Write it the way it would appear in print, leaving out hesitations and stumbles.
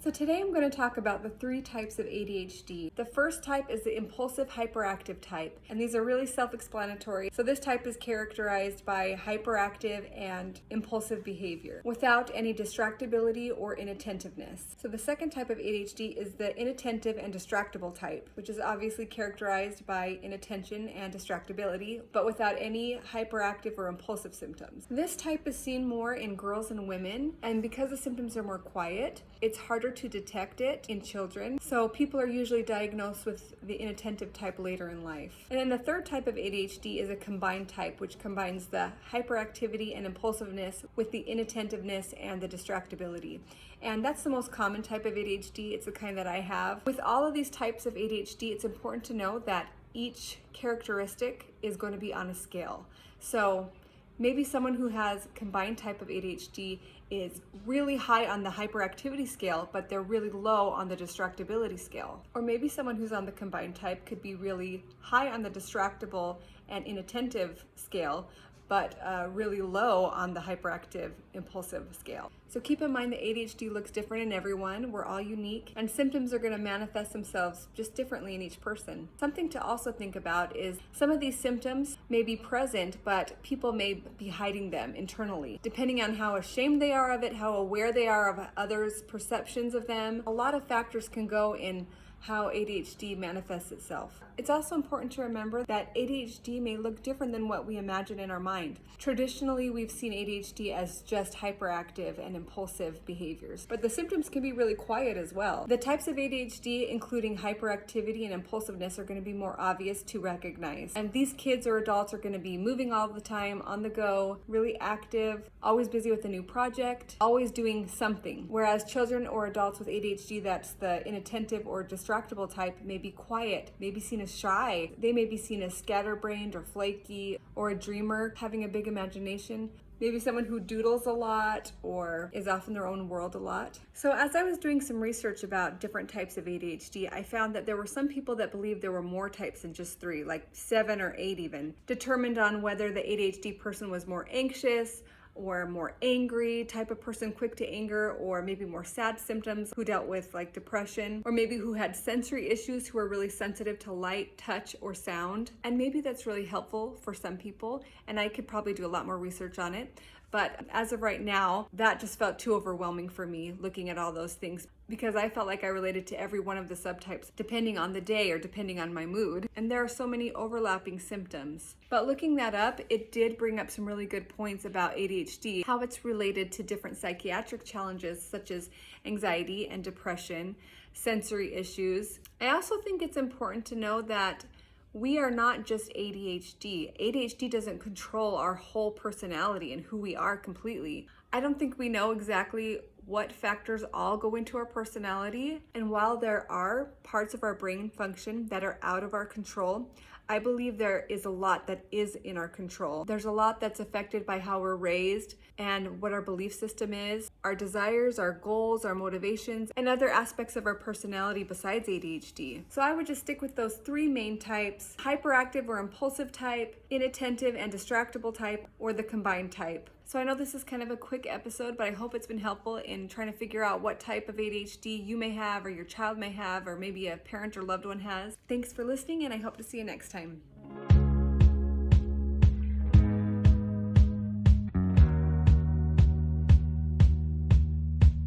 So today I'm going to talk about the three types of ADHD. The first type is the impulsive hyperactive type, and these are really self-explanatory. So this type is characterized by hyperactive and impulsive behavior without any distractibility or inattentiveness. So the second type of ADHD is the inattentive and distractible type, which is obviously characterized by inattention and distractibility, but without any hyperactive or impulsive symptoms. This type is seen more in girls and women, and because the symptoms are more quiet, it's harder to detect it in children, so people are usually diagnosed with the inattentive type later in life. And then the third type of ADHD is a combined type, which combines the hyperactivity and impulsiveness with the inattentiveness and the distractibility. And that's the most common type of ADHD. It's the kind that I have. With all of these types of ADHD, it's important to know that each characteristic is going to be on a scale. So maybe someone who has combined type of ADHD is really high on the hyperactivity scale, but they're really low on the distractibility scale. Or maybe someone who's on the combined type could be really high on the distractible and inattentive scale, but really low on the hyperactive impulsive scale. So keep in mind that ADHD looks different in everyone. We're all unique, and symptoms are going to manifest themselves just differently in each person. Something to also think about is some of these symptoms may be present, but people may be hiding them internally. Depending on how ashamed they are of it, how aware they are of others' perceptions of them, a lot of factors can go in how ADHD manifests itself. It's also important to remember that ADHD may look different than what we imagine in our mind. Traditionally, we've seen ADHD as just hyperactive and impulsive behaviors, but the symptoms can be really quiet as well. The types of ADHD, including hyperactivity and impulsiveness, are going to be more obvious to recognize. And these kids or adults are going to be moving all the time, on the go, really active, always busy with a new project, always doing something. Whereas children or adults with ADHD, that's the inattentive or distractible type, may be quiet, may be seen as shy. They may be seen as scatterbrained or flaky, or a dreamer, having a big imagination. Maybe someone who doodles a lot or is off in their own world a lot. So as I was doing some research about different types of ADHD, I found that there were some people that believed there were more types than just three, like 7 or 8 even, determined on whether the ADHD person was more anxious or more angry type of person, quick to anger, or maybe more sad symptoms, who dealt with like depression, or maybe who had sensory issues, who are really sensitive to light, touch, or sound. And maybe that's really helpful for some people, and I could probably do a lot more research on it. But as of right now, that just felt too overwhelming for me, looking at all those things, because I felt like I related to every one of the subtypes depending on the day or depending on my mood. And there are so many overlapping symptoms. But looking that up, it did bring up some really good points about ADHD, how it's related to different psychiatric challenges such as anxiety and depression, sensory issues. I also think it's important to know that we are not just ADHD. ADHD doesn't control our whole personality and who we are completely. I don't think we know exactly what factors all go into our personality. And while there are parts of our brain function that are out of our control, I believe there is a lot that is in our control. There's a lot that's affected by how we're raised and what our belief system is, our desires, our goals, our motivations, and other aspects of our personality besides ADHD. So I would just stick with those 3 main types: hyperactive or impulsive type, inattentive and distractible type, or the combined type. So I know this is kind of a quick episode, but I hope it's been helpful in trying to figure out what type of ADHD you may have, or your child may have, or maybe a parent or loved one has. Thanks for listening, and I hope to see you next time.